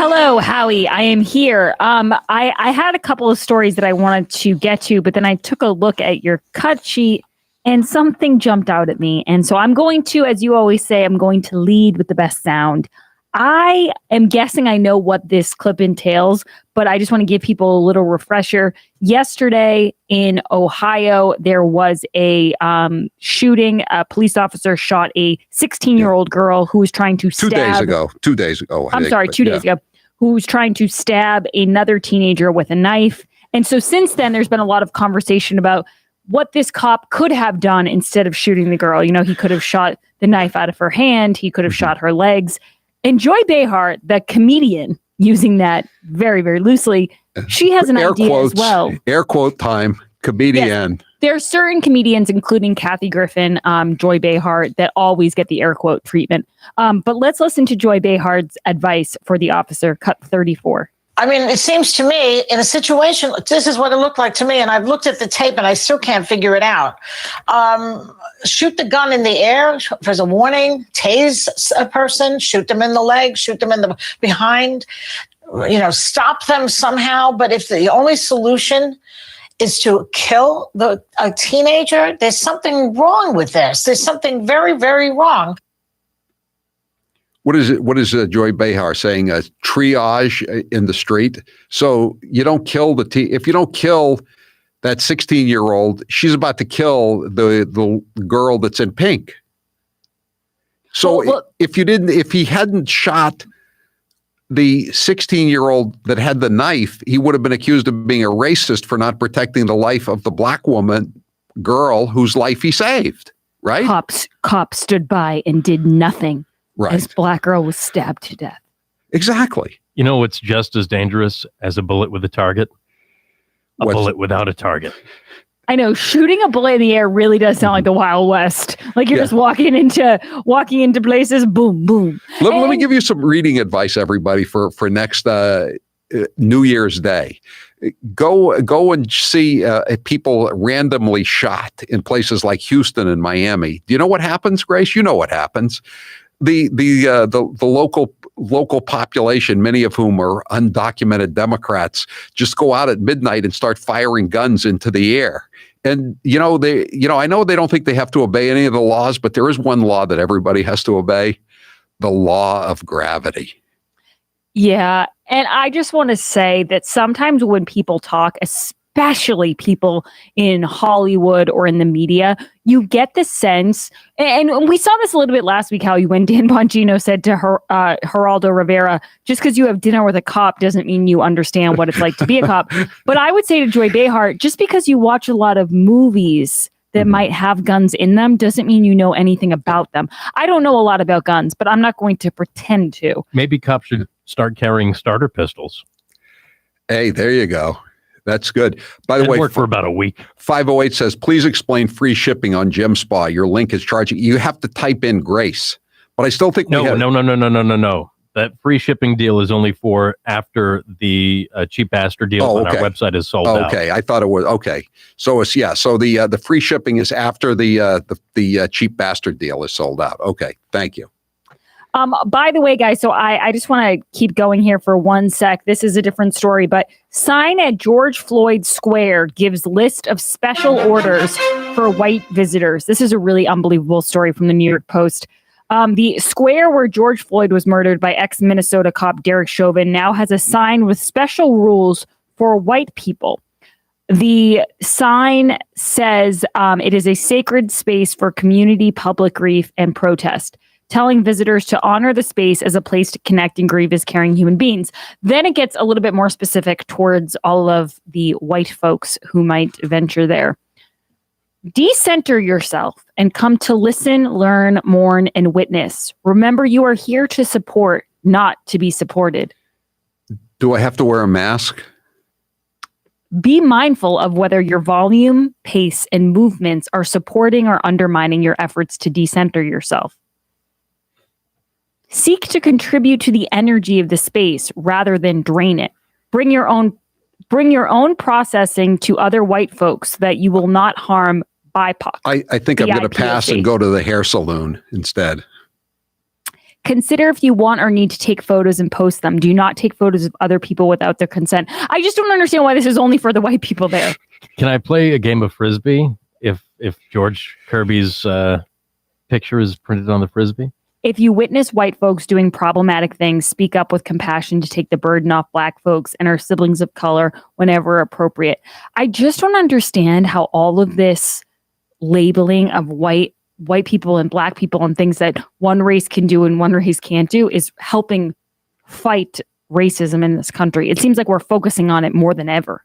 Hello, Howie. I am here. I had a couple of stories that I wanted to get to, but then I took a look at your cut sheet and something jumped out at me. And so I'm going to, as you always say, I'm going to lead with the best sound. I am guessing I know what this clip entails, but I just want to give people a little refresher. Yesterday in Ohio, there was a shooting. A police officer shot a 16-year-old girl who was trying to stab. 2 days ago. I'm sorry, 2 days ago. Who was trying to stab another teenager with a knife. And so since then, there's been a lot of conversation about what this cop could have done instead of shooting the girl. You know, he could have shot the knife out of her hand. He could have shot her legs. And Joy Behar, the comedian, using that very, very loosely, she has an idea quotes, as well. Air quote time, comedian. Yes. There are certain comedians, including Kathy Griffin, Joy Behar, that always get the air quote treatment. But let's listen to Joy Behar's advice for the officer, cut 34. I mean, it seems to me in a situation, this is what it looked like to me. And I've looked at the tape and I still can't figure it out. Shoot the gun in the air as a warning, tase a person, shoot them in the leg, shoot them in the behind, stop them somehow. But if the only solution is to kill a teenager, there's something wrong with this. There's something very, very wrong. What is it? What is Joy Behar saying? A triage in the street. So you don't kill if you don't kill that 16-year-old, she's about to kill the girl that's in pink. So if he hadn't shot the 16-year-old that had the knife, he would have been accused of being a racist for not protecting the life of the black girl whose life he saved. Right? Cops stood by and did nothing. Right. As black girl was stabbed to death. Exactly. You know what's just as dangerous as a bullet with a target? Bullet without a target. I know, shooting a bullet in the air really does sound like the Wild West. Like you're just walking into places, boom, boom. Let me give you some reading advice, everybody, for next New Year's Day. Go and see people randomly shot in places like Houston and Miami. Do you know what happens, Grace? You know what happens. The local population, many of whom are undocumented Democrats, just go out at midnight and start firing guns into the air. And I know they don't think they have to obey any of the laws, but there is one law that everybody has to obey: the law of gravity. Yeah, and I just want to say that sometimes when people talk, especially people in Hollywood or in the media, you get the sense, and we saw this a little bit last week, Howie, when Dan Bongino said to Geraldo Rivera, just because you have dinner with a cop doesn't mean you understand what it's like to be a cop. But I would say to Joy Behar, just because you watch a lot of movies that might have guns in them doesn't mean you know anything about them. I don't know a lot about guns, but I'm not going to pretend to. Maybe cops should start carrying starter pistols. Hey, there you go. That's good. By the way, worked for about a week. 508 says, please explain free shipping on Gem Spa. Your link is charging. You have to type in Grace. But I still think No. That free shipping deal is only for after the cheap bastard deal on our website is sold out. Okay, I thought it was okay. So it's So the free shipping is after the cheap bastard deal is sold out. Okay, thank you. By the way, guys, so I just want to keep going here for 1 sec. This is a different story, but sign at George Floyd Square gives list of special orders for white visitors. This is a really unbelievable story from the New York Post. The square where George Floyd was murdered by ex-Minnesota cop Derek Chauvin now has a sign with special rules for white people. The sign says it is a sacred space for community, public grief, and protest, telling visitors to honor the space as a place to connect and grieve as caring human beings. Then it gets a little bit more specific towards all of the white folks who might venture there. Decenter yourself and come to listen, learn, mourn, and witness. Remember, you are here to support, not to be supported. Do I have to wear a mask? Be mindful of whether your volume, pace, and movements are supporting or undermining your efforts to decenter yourself. Seek to contribute to the energy of the space rather than drain it. Bring your own processing to other white folks so that you will not harm BIPOC. I think I'm going to pass and go to the hair salon instead. Consider if you want or need to take photos and post them. Do not take photos of other people without their consent. I just don't understand why this is only for the white people there. Can I play a game of Frisbee if George Kirby's picture is printed on the Frisbee? If you witness white folks doing problematic things, speak up with compassion to take the burden off black folks and our siblings of color whenever appropriate. I just don't understand how all of this labeling of white people and black people and things that one race can do and one race can't do is helping fight racism in this country. It seems like we're focusing on it more than ever.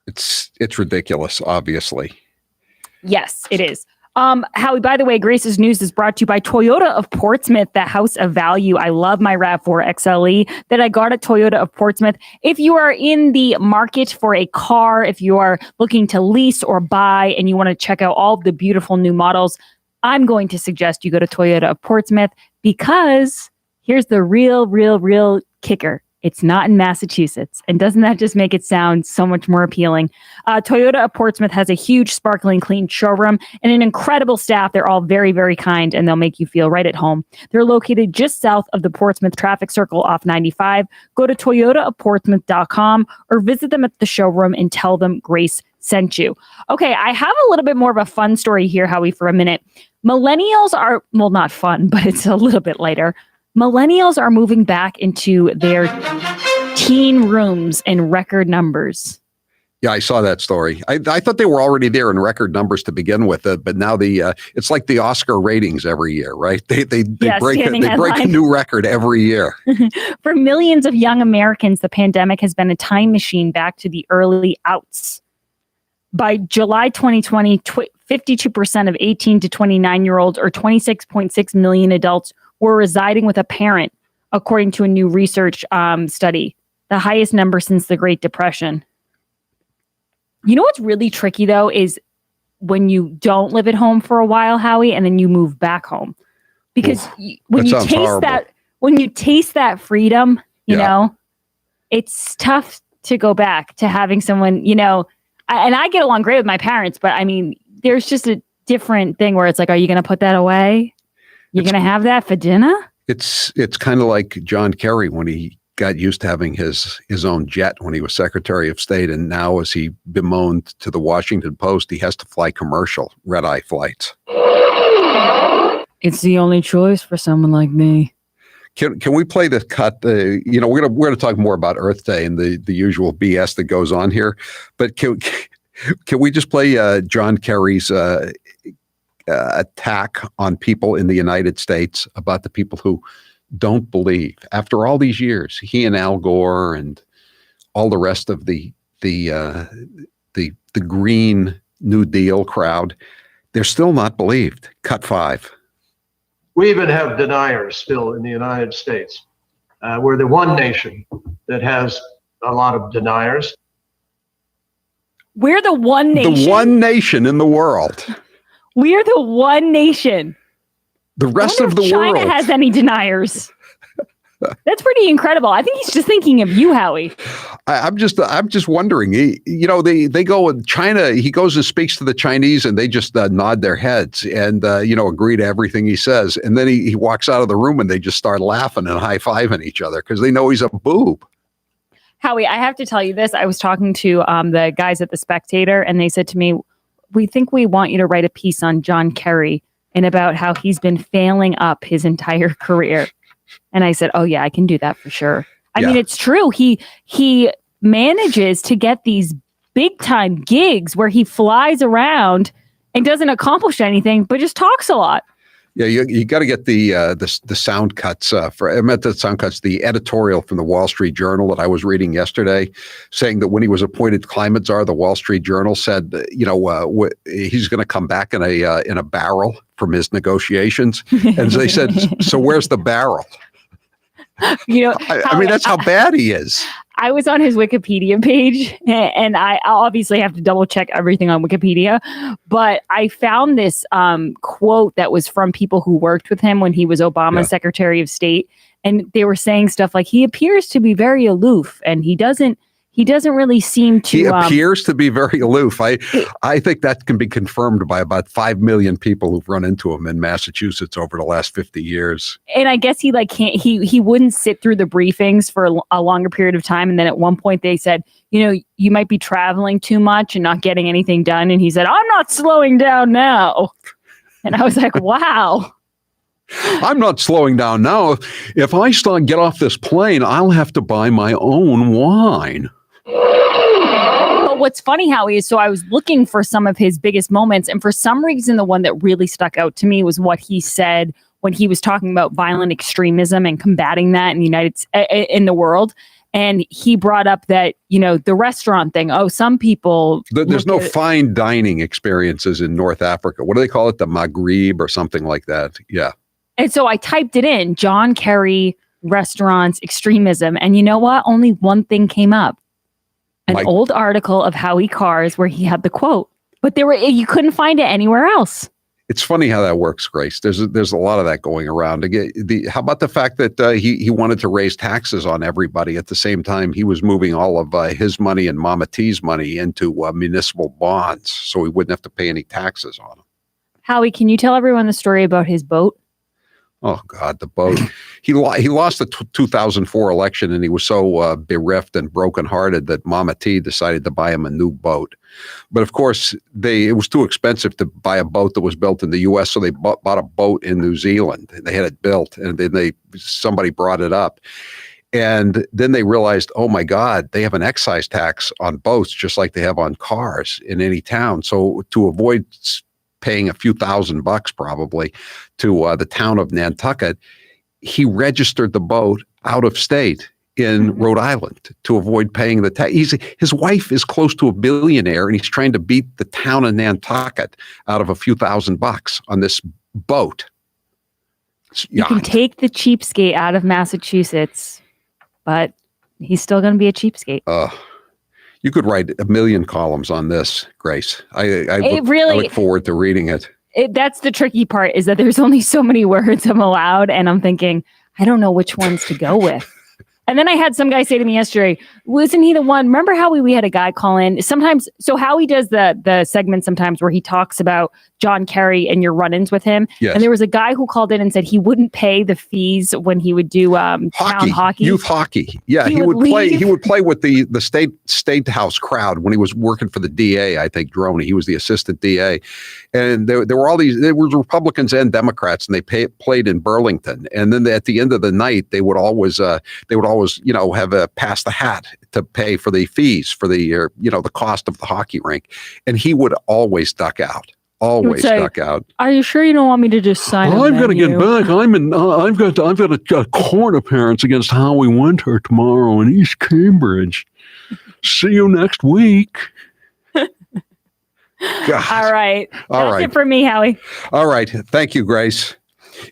It's ridiculous, obviously. Yes, it is. Howie, by the way, Grace's News is brought to you by Toyota of Portsmouth, the house of value. I love my RAV4 XLE that I got at Toyota of Portsmouth. If you are in the market for a car, if you are looking to lease or buy and you want to check out all of the beautiful new models, I'm going to suggest you go to Toyota of Portsmouth because here's the real kicker. It's not in Massachusetts. And doesn't that just make it sound so much more appealing? Toyota of Portsmouth has a huge, sparkling, clean showroom and an incredible staff. They're all very, very kind, and they'll make you feel right at home. They're located just south of the Portsmouth traffic circle off 95. Go to toyotaofportsmouth.com or visit them at the showroom and tell them Grace sent you. Okay, I have a little bit more of a fun story here, Howie, for a minute. Millennials are, well, not fun, but it's a little bit lighter. Millennials are moving back into their teen rooms in record numbers. Yeah, I saw that story. I thought they were already there in record numbers to begin with, but now it's like the Oscar ratings every year, right? They break a new record every year. For millions of young Americans, the pandemic has been a time machine back to the early outs. By July 2020, 52% of 18 to 29-year-olds, or 26.6 million adults, were residing with a parent, according to a new research study, the highest number since the Great Depression. You know what's really tricky, though, is when you don't live at home for a while, Howie, and then you move back home. Because when you taste that freedom, you know, it's tough to go back to having someone, you know, and I get along great with my parents, but I mean, there's just a different thing where it's like, are you going to put that away? You're going to have that for dinner? It's kind of like John Kerry when he got used to having his own jet when he was Secretary of State. And now, as he bemoaned to the Washington Post, he has to fly commercial red-eye flights. It's the only choice for someone like me. Can we play the cut? We're gonna talk more about Earth Day and the usual BS that goes on here. But can we just play John Kerry's attack on people in the United States about the people who don't believe? After all these years, he and Al Gore and all the rest of the Green New Deal crowd, they're still not believed. Cut 5. We even have deniers still in the United States. We're the one nation that has a lot of deniers. We're the one nation. The one nation in the world. We're the one nation. The rest of the world. China has any deniers. That's pretty incredible. I think he's just thinking of you, Howie. I'm just wondering. They go in China. He goes and speaks to the Chinese, and they just nod their heads and agree to everything he says. And then he walks out of the room, and they just start laughing and high-fiving each other because they know he's a boob. Howie, I have to tell you this. I was talking to the guys at The Spectator, and they said to me, "We think we want you to write a piece on John Kerry and about how he's been failing up his entire career." And I said, "Oh yeah, I can do that for sure." I mean, it's true. He manages to get these big time gigs where he flies around and doesn't accomplish anything, but just talks a lot. Yeah, you got to get the sound cuts the editorial from the Wall Street Journal that I was reading yesterday, saying that when he was appointed climate czar, the Wall Street Journal said, he's going to come back in a barrel from his negotiations, and they said, "So where's the barrel?" I mean, that's how bad he is. I was on his Wikipedia page, and I obviously have to double check everything on Wikipedia, but I found this quote that was from people who worked with him when he was Obama's Secretary of State. And they were saying stuff like, he appears to be very aloof and he doesn't He doesn't really seem to. He appears to be very aloof. I think that can be confirmed by about 5 million people who've run into him in Massachusetts over the last 50 years. And I guess he he wouldn't sit through the briefings for a longer period of time. And then at one point they said, you might be traveling too much and not getting anything done. And he said, I'm not slowing down now. And I was like, wow. I'm not slowing down now. If I get off this plane, I'll have to buy my own wine. But what's funny, Howie, is so I was looking for some of his biggest moments. And for some reason, the one that really stuck out to me was what he said when he was talking about violent extremism and combating that in the world. And he brought up that, the restaurant thing. Oh, some people. There's no fine dining experiences in North Africa. What do they call it? The Maghreb or something like that. Yeah. And so I typed it in, John Kerry, restaurants, extremism. And you know what? Only one thing came up. An old article of Howie Carr's where he had the quote. But you couldn't find it anywhere else. It's funny how that works, Grace. There's a lot of that going around. How about the fact that he wanted to raise taxes on everybody at the same time he was moving all of his money and Mama T's money into municipal bonds, so he wouldn't have to pay any taxes on them. Howie, can you tell everyone the story about his boat? Oh God, the boat. He lost the 2004 election, and he was so bereft and brokenhearted that Mama T decided to buy him a new boat. But of course, it was too expensive to buy a boat that was built in the U.S., so they bought a boat in New Zealand. They had it built, and then somebody brought it up. And then they realized, oh my God, they have an excise tax on boats just like they have on cars in any town. So to avoid paying a few $1,000 probably to the town of Nantucket, he registered the boat out of state in Rhode Island to avoid paying the tax. His wife is close to a billionaire, and he's trying to beat the town of Nantucket out of a few $1,000 on this boat. You can take the cheapskate out of Massachusetts, but he's still going to be a cheapskate. You could write 1 million columns on this, Grace. I look forward to reading it. That's the tricky part, is that there's only so many words I'm allowed, and I'm thinking, I don't know which ones to go with. And then I had some guy say to me yesterday, wasn't he the one? Remember how we had a guy call in sometimes? So Howie does the segment sometimes where he talks about John Kerry and your run-ins with him. Yes. And there was a guy who called in and said he wouldn't pay the fees when he would do town hockey, youth hockey. Yeah, he would play. He would play with the state house crowd when he was working for the DA. I think Droney. He was the assistant DA, and there were all these. There were Republicans and Democrats, and they played in Burlington. And then at the end of the night, they would always have a pass the hat to pay for the fees for the the cost of the hockey rink, and he would always duck out. Always duck out. Are you sure you don't want me to just sign? I'm going to get back. I've got a court appearance against Howie Winter tomorrow in East Cambridge. See you next week. All right. That's it for me, Howie. All right. Thank you, Grace.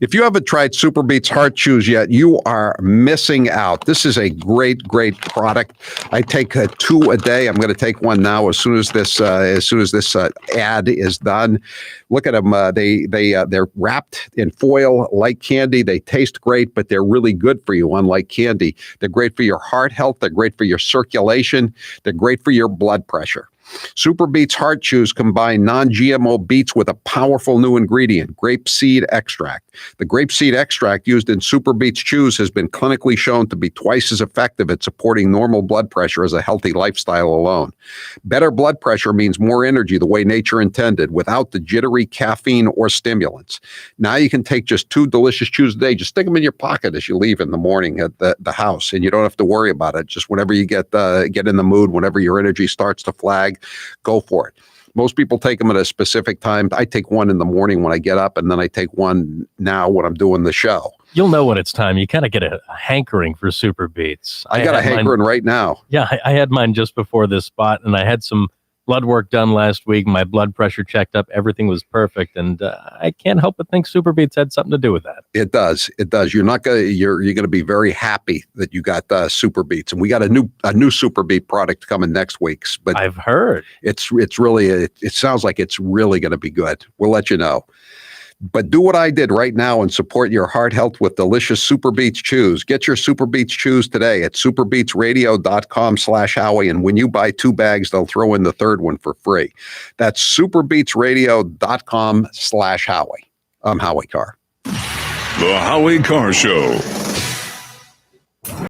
If you haven't tried Super Beets Heart Chews yet, you are missing out. This is a great, great product. I take 2 a day. I'm going to take one now as soon as this ad is done. Look at them. They're wrapped in foil like candy. They taste great, but they're really good for you, unlike candy. They're great for your heart health. They're great for your circulation. They're great for your blood pressure. Super Beets Heart Chews combine non-GMO beets with a powerful new ingredient, grapeseed extract. The grapeseed extract used in Super Beets Chews has been clinically shown to be twice as effective at supporting normal blood pressure as a healthy lifestyle alone. Better blood pressure means more energy the way nature intended, without the jittery caffeine or stimulants. Now you can take just 2 delicious chews a day. Just stick them in your pocket as you leave in the morning at the house, and you don't have to worry about it. Just whenever you get in the mood, whenever your energy starts to flag, go for it. Most people take them at a specific time. I take one in the morning when I get up, and then I take one now when I'm doing the show. You'll know when it's time. You kind of get a hankering for Super Beets. I got a hankering right now. Yeah, I had mine just before this spot, and I had some blood work done last week. My blood pressure checked up. Everything was perfect, and I can't help but think Super Beets had something to do with that. It does. It does. You're going to be very happy that you got Super Beets, and we got a new Super Beet product coming next week. But I've heard it's really it sounds like it's really going to be good. We'll let you know. But do what I did right now and support your heart health with delicious Super Beets Chews. Get your Super Beets Chews today at superbeetsradio.com/Howie. And when you buy 2 bags, they'll throw in the 3rd one for free. That's superbeetsradio.com/Howie. I'm Howie Carr. The Howie Carr Show.